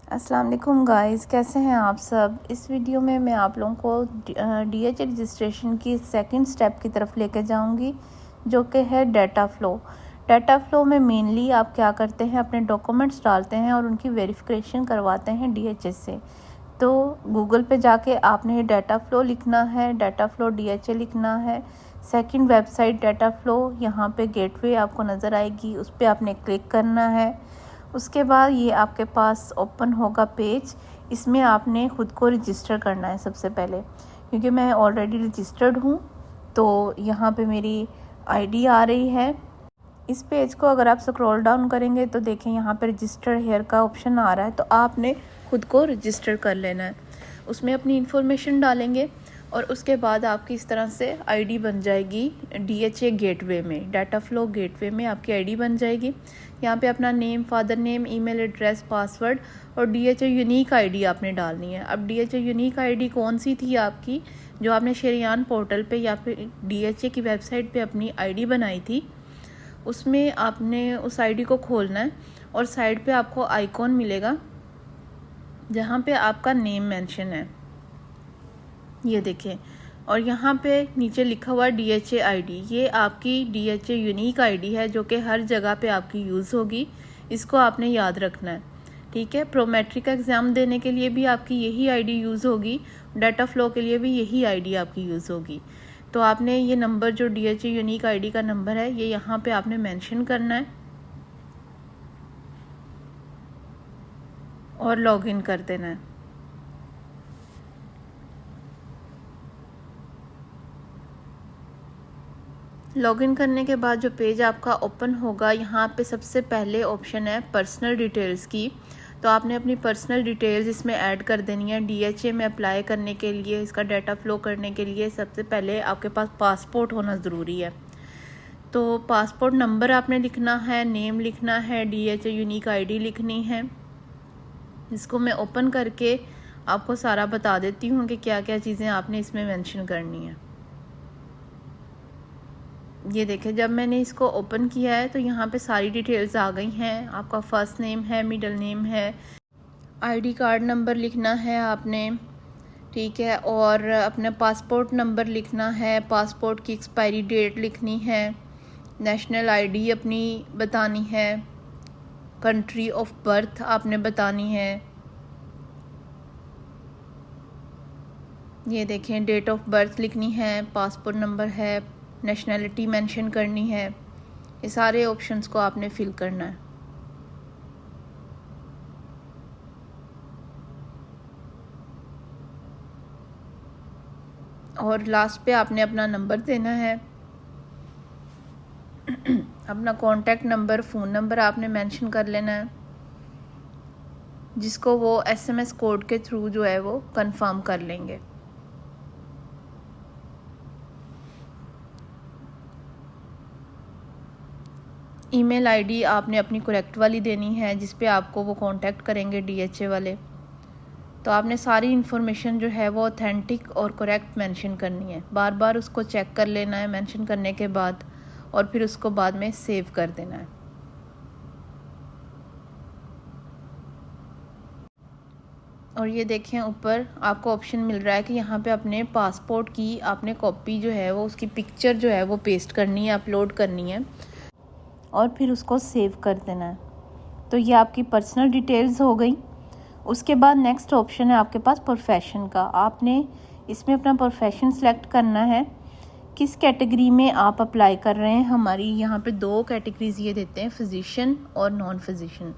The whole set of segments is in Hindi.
अस्सलाम वालेकुम गाइस, कैसे हैं आप सब। इस वीडियो में मैं आप लोगों को डीएच रजिस्ट्रेशन की सेकंड स्टेप की तरफ लेके जाऊंगी, जो कि है डाटा फ़्लो। डाटा फ़्लो में मेनली आप क्या करते हैं, अपने डॉक्यूमेंट्स डालते हैं और उनकी वेरिफिकेशन करवाते हैं डीएचएस से। तो गूगल पे जाके आपने डाटा फ़्लो लिखना है, डाटा फ़्लो डीएचए लिखना है। सेकंड वेबसाइट डाटा फ़्लो, यहाँ पे गेटवे आपको नज़र आएगी, उस पर आपने क्लिक करना है। उसके बाद ये आपके पास ओपन होगा पेज। इसमें आपने ख़ुद को रजिस्टर करना है सबसे पहले, क्योंकि मैं ऑलरेडी रजिस्टर्ड हूँ तो यहाँ पे मेरी आईडी आ रही है। इस पेज को अगर आप स्क्रॉल डाउन करेंगे तो देखें यहाँ पे रजिस्टर हेयर का ऑप्शन आ रहा है, तो आपने ख़ुद को रजिस्टर कर लेना है। उसमें अपनी इन्फॉर्मेशन डालेंगे और उसके बाद आपकी इस तरह से आईडी बन जाएगी। डीएचए गेटवे में, डाटा फ़्लो गेटवे में आपकी आईडी बन जाएगी। यहाँ पे अपना name, father name, email address, password और डीएचए यूनिक आईडी आपने डालनी है। अब डीएचए यूनिक आईडी कौन सी थी आपकी, जो आपने शरियान पोर्टल पे या फिर डीएचए की वेबसाइट पे अपनी आईडी बनाई थी, उसमें आपने उस आईडी को खोलना है और साइड पे आपको आइकॉन मिलेगा जहाँ पे आपका नेम मेंशन है, ये देखें। और यहाँ पे नीचे लिखा हुआ डीएचए आईडी, ये आपकी डीएचए यूनिक आईडी है जो कि हर जगह पे आपकी यूज़ होगी। इसको आपने याद रखना है, ठीक है। प्रोमेट्रिक एग्ज़ाम देने के लिए भी आपकी यही आईडी यूज़ होगी, डाटा फ़्लो के लिए भी यही आईडी आपकी यूज़ होगी। तो आपने ये नंबर, जो डीएचए यूनिक आईडी का नंबर है, ये यहाँ पे आपने मेंशन करना है और लॉगिन कर देना है। लॉगिन करने के बाद जो पेज आपका ओपन होगा, यहाँ पे सबसे पहले ऑप्शन है पर्सनल डिटेल्स की। तो आपने अपनी पर्सनल डिटेल्स इसमें ऐड कर देनी है। डीएचए में अप्लाई करने के लिए, इसका डाटा फ़्लो करने के लिए सबसे पहले आपके पास पासपोर्ट होना ज़रूरी है। तो पासपोर्ट नंबर आपने लिखना है, नेम लिखना है, डीएचए यूनिक आईडी लिखनी है। इसको मैं ओपन करके आपको सारा बता देती हूँ कि क्या क्या चीज़ें आपने इसमें मेंशन करनी है। ये देखें, जब मैंने इसको ओपन किया है तो यहाँ पे सारी डिटेल्स आ गई हैं। आपका फ़र्स्ट नेम है, मिडिल नेम है, आईडी कार्ड नंबर लिखना है आपने, ठीक है। और अपना पासपोर्ट नंबर लिखना है, पासपोर्ट की एक्सपायरी डेट लिखनी है, नेशनल आईडी अपनी बतानी है, कंट्री ऑफ बर्थ आपने बतानी है। ये देखें, डेट ऑफ बर्थ लिखनी है, पासपोर्ट नंबर है, नेशनैलिटी मेंशन करनी है। ये सारे ऑप्शंस को आपने फिल करना है। और लास्ट पे आपने अपना नंबर देना है अपना कॉन्टैक्ट नंबर, फ़ोन नंबर आपने मेंशन कर लेना है, जिसको वो एसएमएस कोड के थ्रू जो है वो कंफर्म कर लेंगे। ईमेल आईडी आपने अपनी करेक्ट वाली देनी है, जिस पे आपको वो कांटेक्ट करेंगे डीएचए वाले। तो आपने सारी इन्फॉर्मेशन जो है वो ऑथेंटिक और करेक्ट मेंशन करनी है। बार बार उसको चेक कर लेना है मेंशन करने के बाद, और फिर उसको बाद में सेव कर देना है। और ये देखें, ऊपर आपको ऑप्शन मिल रहा है कि यहाँ पे अपने पासपोर्ट की आपने कॉपी जो है वो, उसकी पिक्चर जो है वो पेस्ट करनी है, अपलोड करनी है और फिर उसको सेव कर देना है। तो ये आपकी पर्सनल डिटेल्स हो गई। उसके बाद नेक्स्ट ऑप्शन है आपके पास प्रोफेशन का। आपने इसमें अपना प्रोफेशन सेलेक्ट करना है, किस कैटेगरी में आप अप्लाई कर रहे हैं। हमारी यहाँ पे दो कैटेगरीज ये देते हैं, फिजिशियन और नॉन फिजिशियन।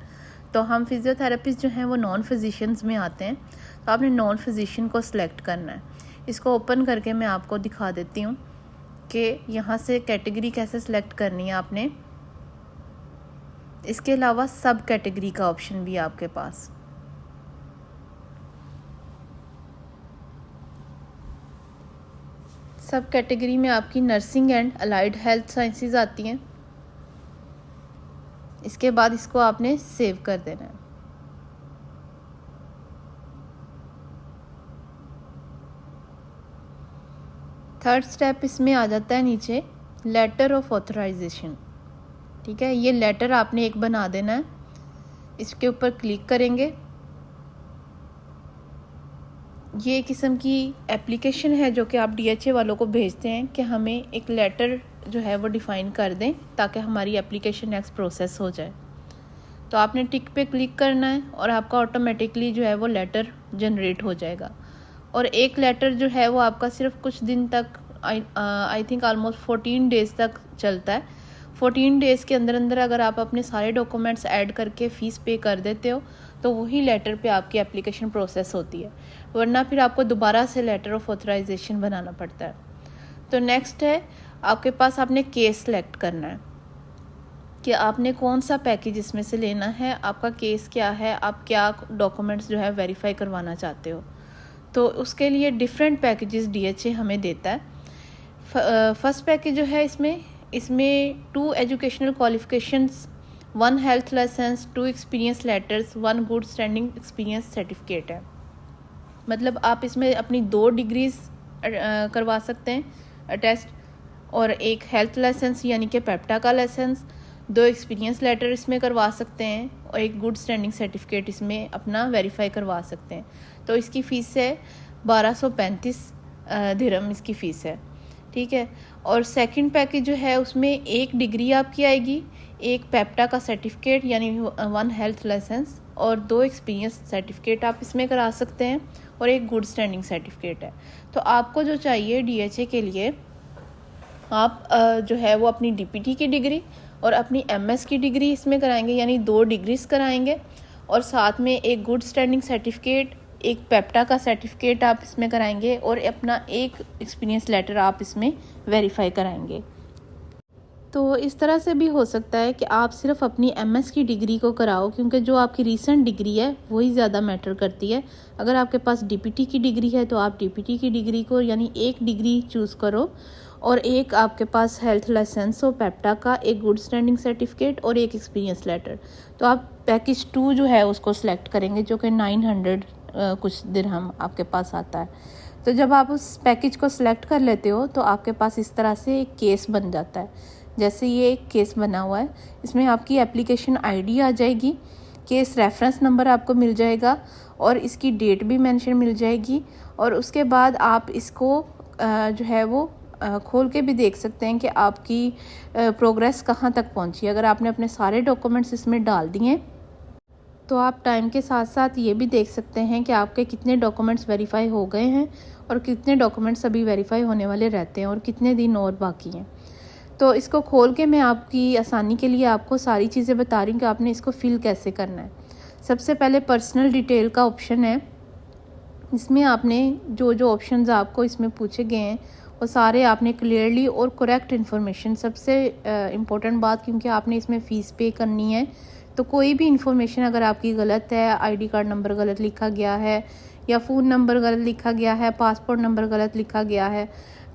तो हम फिजियोथेरेपिस्ट जो हैं वो नॉन फिजिशियंस में आते हैं, तो आपने नॉन फिजिशियन को सिलेक्ट करना है। इसको ओपन करके मैं आपको दिखा देती हूँ कि यहाँ से कैटेगरी कैसे सिलेक्ट करनी है आपने। इसके अलावा सब कैटेगरी का ऑप्शन भी है आपके पास। सब कैटेगरी में आपकी nursing and allied health sciences आती हैं। इसके बाद इसको आपने सेव कर देना है। थर्ड स्टेप इसमें आ जाता है नीचे, लेटर ऑफ ऑथराइजेशन, ठीक है। ये लेटर आपने एक बना देना है। इसके ऊपर क्लिक करेंगे ये किस्म की एप्लीकेशन है जो कि आप DHA वालों को भेजते हैं कि हमें एक लेटर जो है वो डिफ़ाइन कर दें ताकि हमारी एप्लीकेशन नेक्स्ट प्रोसेस हो जाए। तो आपने टिक पे क्लिक करना है और आपका ऑटोमेटिकली जो है वो लेटर जनरेट हो जाएगा। और एक लेटर जो है वो आपका सिर्फ कुछ दिन तक, आई थिंक ऑलमोस्ट 14 डेज़ तक चलता है। 14 डेज़ के अंदर अंदर अगर आप अपने सारे डॉक्यूमेंट्स ऐड करके फ़ीस पे कर देते हो तो वही लेटर पे आपकी एप्लीकेशन प्रोसेस होती है, वरना फिर आपको दोबारा से लेटर ऑफ ऑथराइजेशन बनाना पड़ता है। तो नेक्स्ट है आपके पास, आपने केस सेलेक्ट करना है कि आपने कौन सा पैकेज इसमें से लेना है, आपका केस क्या है, आप क्या डॉक्यूमेंट्स जो है वेरीफाई करवाना चाहते हो। तो उसके लिए डिफरेंट पैकेजेस DHA हमें देता है। फर्स्ट पैकेज जो है इसमें 2 educational qualifications, 1 health licence, 2 experience letters, 1 good standing experience certificate है। मतलब आप इसमें अपनी 2 डिग्रीज करवा सकते हैं अटेस्ट, और एक हेल्थ लाइसेंस यानी कि पेप्टा का लाइसेंस, 2 एक्सपीरियंस लेटर इसमें करवा सकते हैं और एक गुड स्टैंडिंग सर्टिफिकेट इसमें अपना वेरीफाई करवा सकते हैं। तो इसकी फ़ीस है 1235 दिरहम इसकी फ़ीस है, ठीक है। और सेकंड पैकेज जो है उसमें 1 डिग्री आपकी आएगी, एक पेप्टा का सर्टिफिकेट यानी 1 हेल्थ लाइसेंस और 2 एक्सपीरियंस सर्टिफिकेट आप इसमें करा सकते हैं और एक गुड स्टैंडिंग सर्टिफिकेट है। तो आपको जो चाहिए DHA के लिए, आप जो है वो अपनी DPT की डिग्री और अपनी MS की डिग्री इसमें कराएंगे, यानी 2 डिग्रीज कराएंगे, और साथ में एक गुड स्टैंडिंग सर्टिफिकेट, एक पेप्टा का सर्टिफिकेट आप इसमें कराएंगे और अपना एक एक्सपीरियंस लेटर आप इसमें वेरीफाई कराएंगे। तो इस तरह से भी हो सकता है कि आप सिर्फ अपनी MS की डिग्री को कराओ, क्योंकि जो आपकी रीसेंट डिग्री है वही ज़्यादा मैटर करती है। अगर आपके पास DPT की डिग्री है तो आप DPT की डिग्री को यानी 1 डिग्री चूज़ करो, और एक आपके पास हेल्थ लाइसेंस हो पेप्टा का, एक गुड स्टैंडिंग सर्टिफिकेट और एक एक्सपीरियंस लेटर। तो आप पैकेज 2 जो है उसको सिलेक्ट करेंगे, जो कि 900 कुछ दिरहम आपके पास आता है। तो जब आप उस पैकेज को सिलेक्ट कर लेते हो तो आपके पास इस तरह से एक केस बन जाता है। जैसे ये एक केस बना हुआ है, इसमें आपकी एप्लीकेशन ID आ जाएगी, केस रेफरेंस नंबर आपको मिल जाएगा और इसकी डेट भी मेंशन मिल जाएगी। और उसके बाद आप इसको जो है वो खोल के भी देख सकते हैं कि आपकी प्रोग्रेस कहाँ तक पहुँची। अगर आपने अपने सारे डॉक्यूमेंट्स इसमें डाल दिए तो आप टाइम के साथ साथ ये भी देख सकते हैं कि आपके कितने डॉक्यूमेंट्स वेरीफाई हो गए हैं और कितने डॉक्यूमेंट्स अभी वेरीफाई होने वाले रहते हैं और कितने दिन और बाकी हैं। तो इसको खोल के मैं आपकी आसानी के लिए आपको सारी चीज़ें बता रही हूँ कि आपने इसको फिल कैसे करना है। सबसे पहले पर्सनल डिटेल का ऑप्शन है, इसमें आपने जो जो ऑप्शंस आपको इसमें पूछे गए हैं वो सारे आपने क्लियरली और करेक्ट इन्फॉर्मेशन, सबसे इम्पोर्टेंट बात, क्योंकि आपने इसमें फ़ीस पे करनी है, तो कोई भी इन्फॉर्मेशन अगर आपकी गलत है, ID कार्ड नंबर गलत लिखा गया है या फ़ोन नंबर गलत लिखा गया है, पासपोर्ट नंबर गलत लिखा गया है,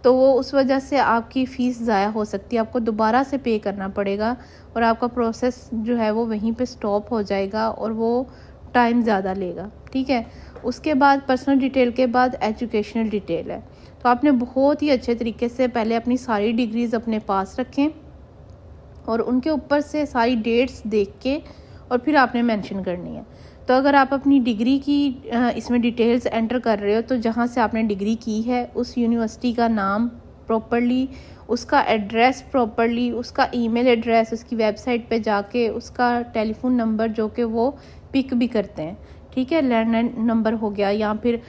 तो वो उस वजह से आपकी फ़ीस ज़ाया हो सकती है, आपको दोबारा से पे करना पड़ेगा और आपका प्रोसेस जो है वो वहीं पे स्टॉप हो जाएगा और वो टाइम ज़्यादा लेगा, ठीक है। उसके बाद पर्सनल डिटेल के बाद एजुकेशनल डिटेल है। तो आपने बहुत ही अच्छे तरीके से पहले अपनी सारी डिग्रीज़ अपने पास रखें और उनके ऊपर से सारी डेट्स देख के और फिर आपने मेंशन करनी है। तो अगर आप अपनी डिग्री की इसमें डिटेल्स एंटर कर रहे हो तो जहाँ से आपने डिग्री की है उस यूनिवर्सिटी का नाम प्रॉपर्ली, उसका एड्रेस प्रॉपर्ली, उसका ईमेल एड्रेस, उसकी वेबसाइट पे जाके उसका टेलीफोन नंबर जो कि वो पिक भी करते हैं, ठीक है, लैंडलाइन नंबर हो गया, या फिर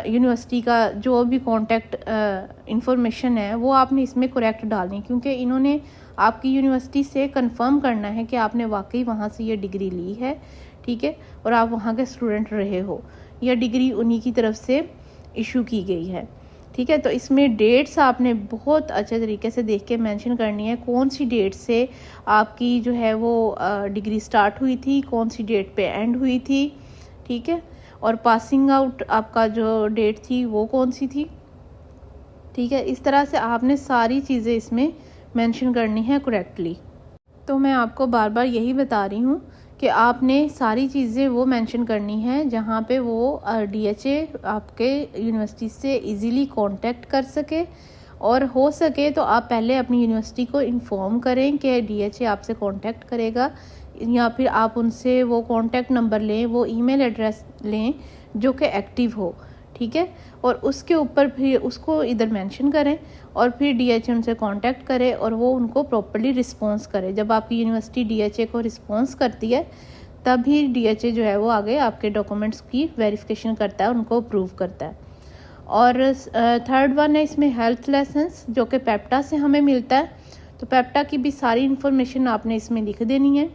यूनिवर्सिटी का जो भी कॉन्टैक्ट इंफॉर्मेशन है वो आपने इसमें करेक्ट डालनी, क्योंकि इन्होंने आपकी यूनिवर्सिटी से कंफर्म करना है कि आपने वाकई वहाँ से ये डिग्री ली है, ठीक है, और आप वहाँ के स्टूडेंट रहे हो, यह डिग्री उन्हीं की तरफ से इशू की गई है, ठीक है। तो इसमें डेट्स आपने बहुत अच्छे तरीके से देख के मेंशन करनी है, कौन सी डेट से आपकी जो है वो डिग्री स्टार्ट हुई थी, कौन सी डेट पे एंड हुई थी, ठीक है, और पासिंग आउट आपका जो डेट थी वो कौन सी थी, ठीक है। इस तरह से आपने सारी चीज़ें इसमें मेंशन करनी है करेक्टली। तो मैं आपको बार बार यही बता रही हूँ कि आपने सारी चीज़ें वो मेंशन करनी है जहाँ पे वो DHA आपके यूनिवर्सिटी से इजीली कांटेक्ट कर सके, और हो सके तो आप पहले अपनी यूनिवर्सिटी को इन्फॉर्म करें कि DHA आपसे कांटेक्ट करेगा, या फिर आप उनसे वो कांटेक्ट नंबर लें, वो ईमेल एड्रेस लें जो कि एक्टिव हो, ठीक है। और उसके ऊपर फिर उसको इधर मेंशन करें और फिर डीएचए उनसे कांटेक्ट करे और वो उनको प्रॉपर्ली रिस्पॉन्स करे। जब आपकी यूनिवर्सिटी डीएचए को रिस्पॉन्स करती है तभी डीएचए जो है वो आगे आपके डॉक्यूमेंट्स की वेरिफिकेशन करता है, उनको अप्रूव करता है। और थर्ड वन है इसमें हेल्थ लाइसेंस, जो कि पेप्टा से हमें मिलता है। तो पेप्टा की भी सारी इन्फॉर्मेशन आपने इसमें लिख देनी है।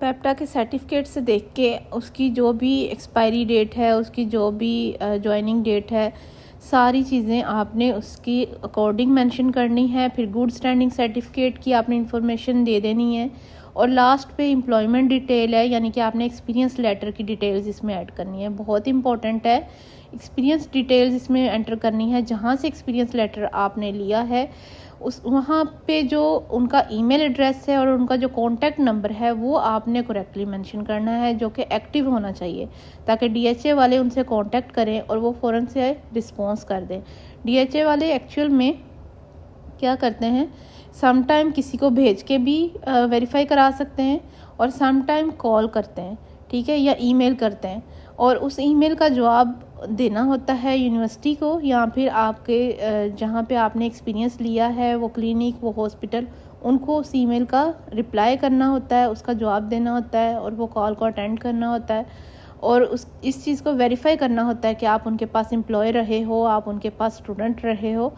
पेप्टा के सर्टिफिकेट से देख के उसकी जो भी एक्सपायरी डेट है, उसकी जो भी ज्वाइनिंग डेट है, सारी चीज़ें आपने उसकी अकॉर्डिंग मेंशन करनी है। फिर गुड स्टैंडिंग सर्टिफिकेट की आपने इन्फॉर्मेशन दे देनी है। और लास्ट पे एम्प्लॉयमेंट डिटेल है, यानी कि आपने एक्सपीरियंस लेटर की डिटेल्स इसमें ऐड करनी है। बहुत इंपॉर्टेंट है, एक्सपीरियंस डिटेल्स इसमें एंटर करनी है। जहाँ से एक्सपीरियंस लेटर आपने लिया है उस वहाँ पे जो उनका ईमेल एड्रेस है और उनका जो कॉन्टैक्ट नंबर है वो आपने करेक्टली मेंशन करना है, जो कि एक्टिव होना चाहिए, ताकि डीएचए वाले उनसे कांटेक्ट करें और वो फ़ौरन से रिस्पॉन्स कर दें। डीएचए वाले एक्चुअल में क्या करते हैं, सम टाइम किसी को भेज के भी वेरीफाई करा सकते हैं और सम टाइम कॉल करते हैं, ठीक है, या ईमेल करते हैं और उस ईमेल का जवाब देना होता है यूनिवर्सिटी को, या फिर आपके जहाँ पे आपने एक्सपीरियंस लिया है वो क्लिनिक, वो हॉस्पिटल, उनको उस ईमेल का रिप्लाई करना होता है, उसका जवाब देना होता है और वो कॉल को अटेंड करना होता है और इस चीज़ को वेरीफाई करना होता है कि आप उनके पास एम्प्लॉय रहे हो, आप उनके पास स्टूडेंट रहे हो।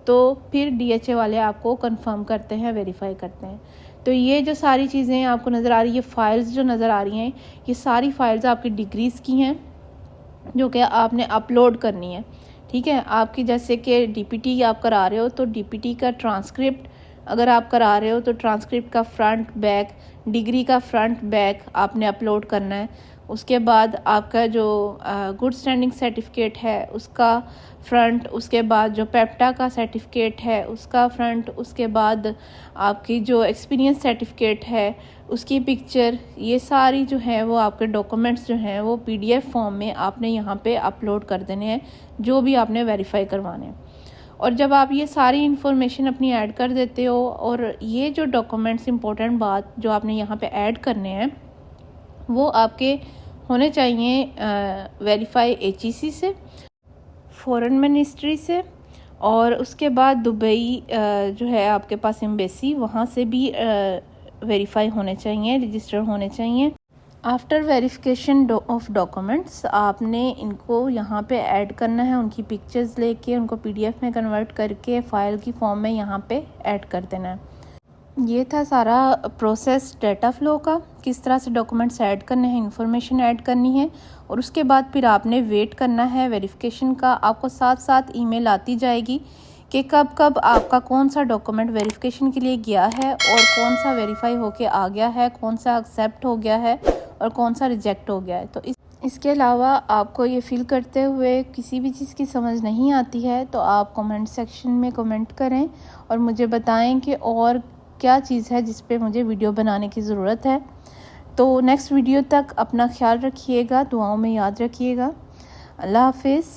तो फिर डीएचए वाले आपको कंफर्म करते हैं, वेरीफाई करते हैं। तो ये जो सारी चीज़ें आपको नज़र आ रही है, फाइल्स जो नज़र आ रही हैं, ये सारी फाइल्स आपकी डिग्रीज़ की हैं जो कि आपने अपलोड करनी है, ठीक है। आपकी जैसे कि डीपीटी आप करा रहे हो तो डीपीटी का ट्रांसक्रिप्ट अगर आप करा रहे हो तो ट्रांसक्रिप्ट का फ्रंट बैक, डिग्री का फ्रंट बैक आपने अपलोड करना है। उसके बाद आपका जो गुड स्टैंडिंग सर्टिफिकेट है उसका फ्रंट, उसके बाद जो पेप्टा का सर्टिफिकेट है उसका फ्रंट, उसके बाद आपकी जो एक्सपीरियंस सर्टिफिकेट है उसकी पिक्चर, ये सारी जो है वो आपके डॉक्यूमेंट्स जो हैं वो पीडीएफ फॉर्म में आपने यहाँ पे अपलोड कर देने हैं, जो भी आपने वेरीफाई करवाने हैं। और जब आप ये सारी इन्फॉर्मेशन अपनी ऐड कर देते हो और ये जो डॉक्यूमेंट्स, इंपॉर्टेंट बात जो आपने यहाँ पे ऐड करने हैं वो आपके होने चाहिए वेरीफाई एचईसी से, फॉरेन मिनिस्ट्री से, और उसके बाद दुबई जो है आपके पास एम्बेसी, वहाँ से भी वेरीफाई होने चाहिए, रजिस्टर होने चाहिए। आफ्टर वेरिफिकेशन ऑफ डॉक्यूमेंट्स आपने इनको यहाँ पे ऐड करना है, उनकी पिक्चर्स लेके उनको पीडीएफ में कन्वर्ट करके फ़ाइल की फॉर्म में यहाँ पे ऐड कर देना है। ये था सारा प्रोसेस डाटा फ्लो का, किस तरह से डॉक्यूमेंट्स ऐड करने हैं, इंफॉर्मेशन ऐड करनी है और उसके बाद फिर आपने वेट करना है वेरिफिकेशन का। आपको साथ साथ ईमेल आती जाएगी कि कब कब आपका कौन सा डॉक्यूमेंट वेरिफिकेशन के लिए गया है और कौन सा वेरीफाई होके आ गया है, कौन सा एक्सेप्ट हो गया है और कौन सा रिजेक्ट हो गया है। तो इसके अलावा आपको ये फिल करते हुए किसी भी चीज़ की समझ नहीं आती है तो आप कमेंट सेक्शन में कमेंट करें और मुझे बताएं कि और क्या चीज़ है जिस पे मुझे वीडियो बनाने की ज़रूरत है। तो नेक्स्ट वीडियो तक अपना ख्याल रखिएगा, दुआओं में याद रखिएगा। अल्लाह हाफिज़।